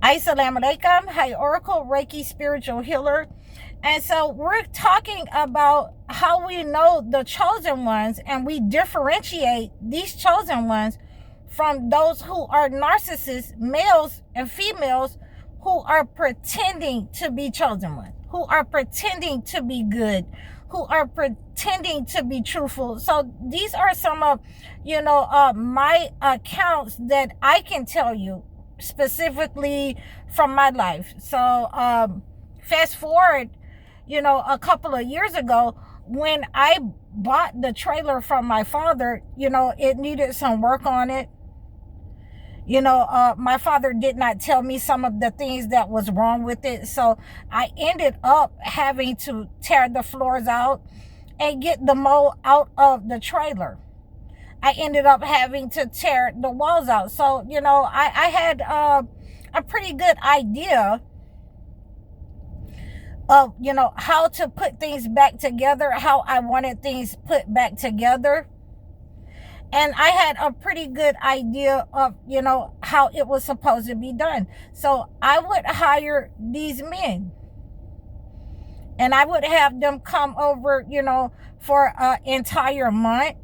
Assalamu alaikum. Hi, Oracle Reiki Spiritual Healer. And so we're talking about how we know the chosen ones and we differentiate these chosen ones from those who are narcissists, males and females, who are pretending to be chosen ones, who are pretending to be good, who are pretending to be truthful. So these are some of, my accounts that I can tell you specifically from my life. So fast forward, a couple of years ago, when I bought the trailer from my father, it needed some work on it. My father did not tell me some of the things that was wrong with it. So I ended up having to tear the floors out and get the mold out of the trailer. I ended up having to tear the walls out. So, I had a pretty good idea of, how to put things back together, how I wanted things put back together. And I had a pretty good idea of, how it was supposed to be done. So I would hire these men. And I would have them come over, for an entire month.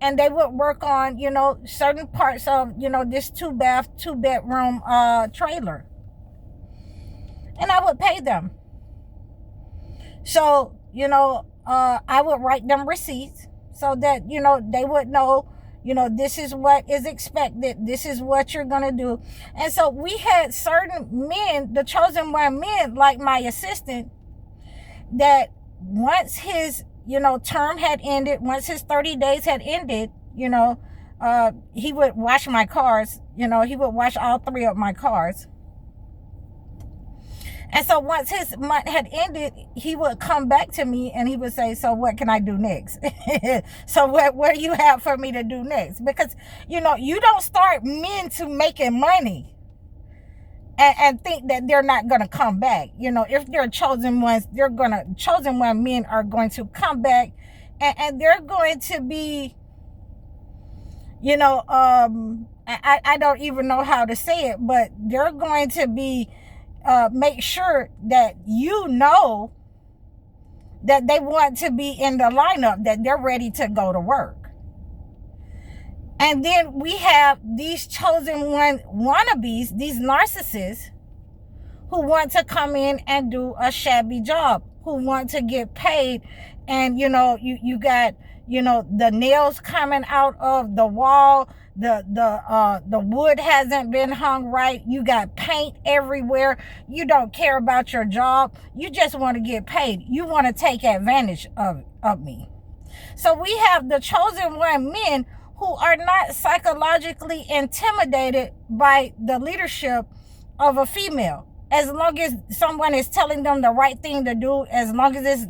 And they would work on, certain parts of, this 2-bath, 2-bedroom trailer. And I would pay them. So, I would write them receipts so that, they would know, this is what is expected. This is what you're going to do. And so we had certain men, the chosen one men, like my assistant, that once his term had ended, once his 30 days had ended, he would wash my cars. He would wash all 3 of my cars. And so once his month had ended, he would come back to me and he would say, so what can I do next? So what do you have for me to do next? Because, you don't start men to making money and think that they're not going to come back. If they're chosen ones, chosen one men are going to come back and they're going to be, I don't even know how to say it, but they're going to be, make sure that that they want to be in the lineup, that they're ready to go to work. And then we have these chosen one wannabes, these narcissists, who want to come in and do a shabby job, who want to get paid. And, you got, the nails coming out of the wall, the wood hasn't been hung right, you got paint everywhere, you don't care about your job, you just want to get paid, you want to take advantage of me. So we have the chosen one men who are not psychologically intimidated by the leadership of a female. As long as someone is telling them the right thing to do, as long as it's,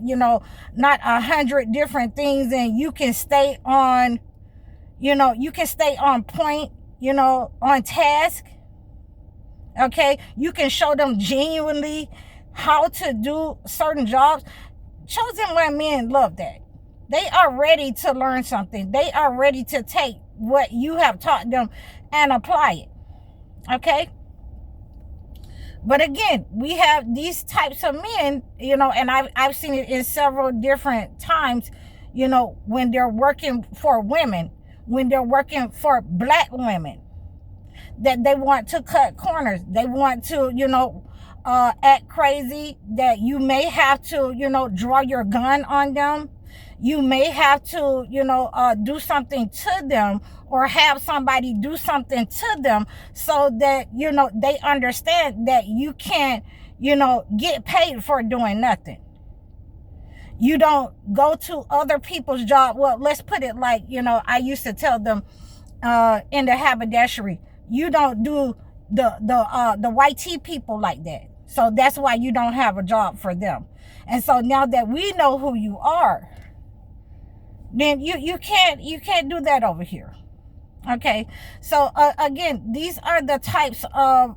not 100 different things, and you can stay on, you can stay on point, on task. Okay. You can show them genuinely how to do certain jobs. Chosen one men love that. They are ready to learn something. They are ready to take what you have taught them and apply it. Okay. But again, we have these types of men, and I've seen it in several different times, when they're working for women, when they're working for black women, that they want to cut corners. They want to, act crazy, that you may have to, draw your gun on them. You may have to, do something to them, or have somebody do something to them, so that, they understand that you can't, get paid for doing nothing. You don't go to other people's job. Well, let's put it like, I used to tell them in the haberdashery, you don't do the white tea people like that. So that's why you don't have a job for them. And so now that we know who you are, then you can't do that over here. Okay. So again, these are the types of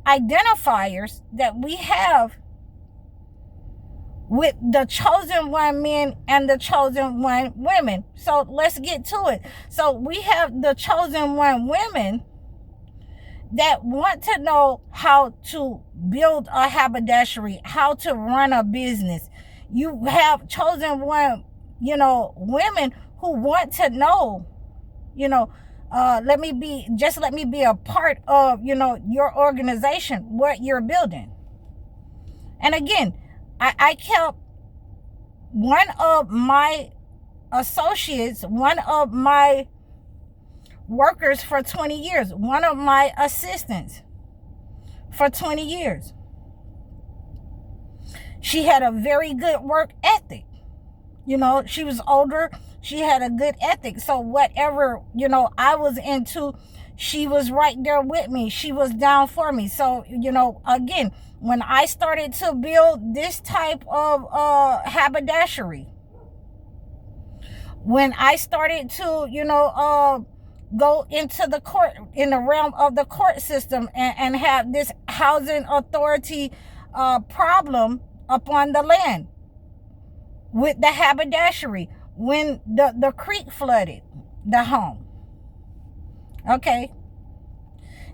identifiers that we have with the chosen one men and the chosen one women. So let's get to it. So we have the chosen one women that want to know how to build a haberdashery, how to run a business. You have chosen one, women who want to know, let me be a part of, your organization, what you're building. And again, I kept one of my associates, one of my workers for 20 years, one of my assistants for 20 years. She had a very good work ethic. She was older. She had a good ethic. So whatever, I was into, she was right there with me. She was down for me. So, again, when I started to build this type of haberdashery, when I started to, go into the court, in the realm of the court system, and have this housing authority problem upon the land with the haberdashery, when the creek flooded the home. Okay.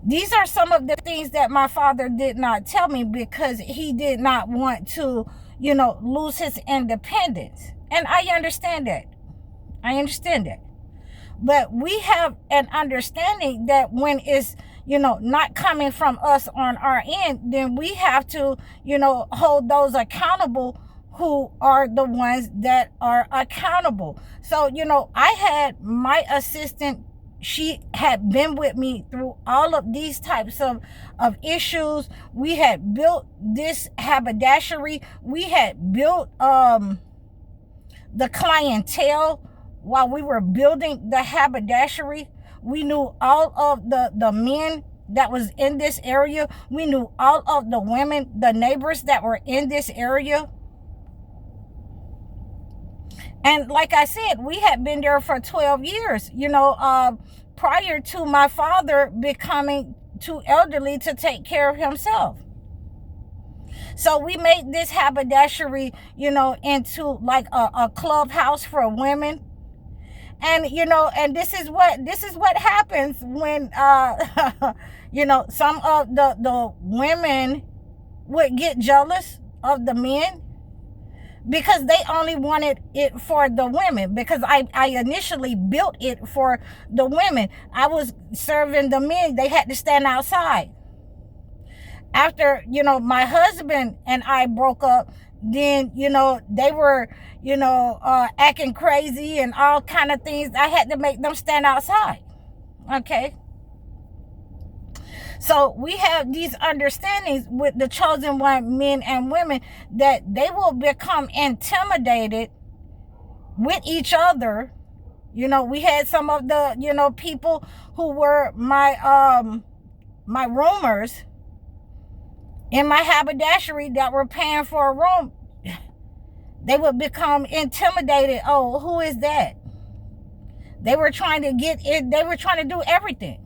These are some of the things that my father did not tell me, because he did not want to, lose his independence. And I understand that. But we have an understanding that when it's, not coming from us on our end, then we have to, hold those accountable who are the ones that are accountable. So, I had my assistant. She had been with me through all of these types of issues. We had built this haberdashery. We had built the clientele while we were building the haberdashery. We knew all of the men that was in this area. We knew all of the women, the neighbors that were in this area. And like I said, we had been there for 12 years, prior to my father becoming too elderly to take care of himself. So we made this haberdashery, into like a clubhouse for women. And, and this is what happens when, some of the women would get jealous of the men, because they only wanted it for the women, because I initially built it for the women. I was serving the men. They had to stand outside. After, my husband and I broke up, then, they were, acting crazy and all kind of things. I had to make them stand outside. Okay. So we have these understandings with the chosen one, men and women, that they will become intimidated with each other. We had some of the, people who were my roomers in my haberdashery that were paying for a room. They would become intimidated. Oh, who is that? They were trying to get in. They were trying to do everything.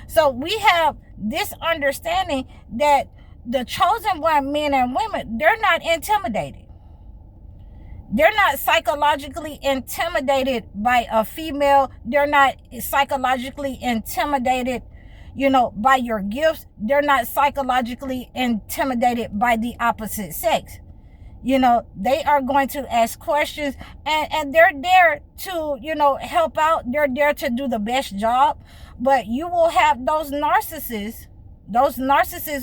So we have this understanding that the chosen one, men and women, they're not intimidated. They're not psychologically intimidated by a female. They're not psychologically intimidated, by your gifts. They're not psychologically intimidated by the opposite sex. They are going to ask questions, and they're there to, help out. They're there to do the best job. But you will have those narcissists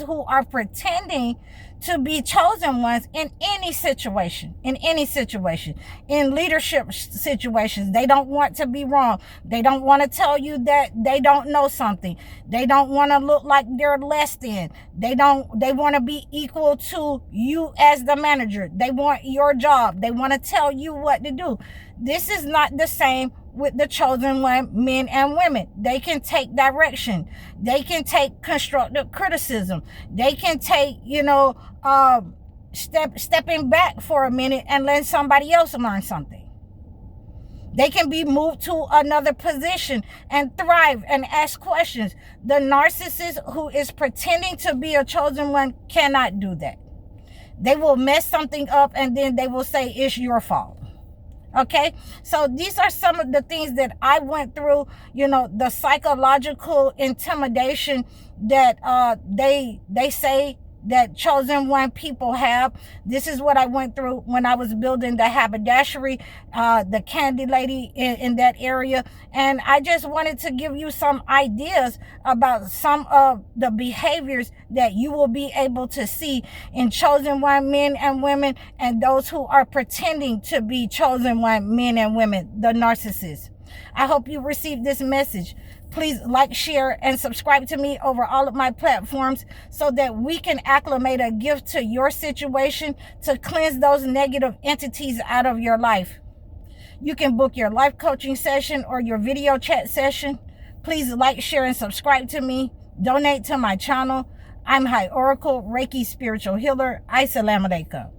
who are pretending to be chosen ones in any situation, in leadership situations. They don't want to be wrong. They don't want to tell you that they don't know something. They don't want to look like they're less than. They want to be equal to you as the manager. They want your job. They want to tell you what to do. This is not the same with the chosen one, men and women. They can take direction. They can take constructive criticism. They can take, stepping back for a minute and let somebody else learn something. They can be moved to another position and thrive and ask questions. The narcissist who is pretending to be a chosen one cannot do that. They will mess something up and then they will say it's your fault. Okay, so these are some of the things that I went through, you know, the psychological intimidation that they say that chosen one people have. This is what I went through when I was building the haberdashery, the candy lady in that area. And I just wanted to give you some ideas about some of the behaviors that you will be able to see in chosen one men and women, and those who are pretending to be chosen one men and women, the narcissists. I hope you received this message. Please like, share, and subscribe to me over all of my platforms so that we can acclimate a gift to your situation to cleanse those negative entities out of your life. You can book your life coaching session or your video chat session. Please like, share, and subscribe to me. Donate to my channel. I'm High Oracle, Reiki Spiritual Healer. Assalamu alaikum.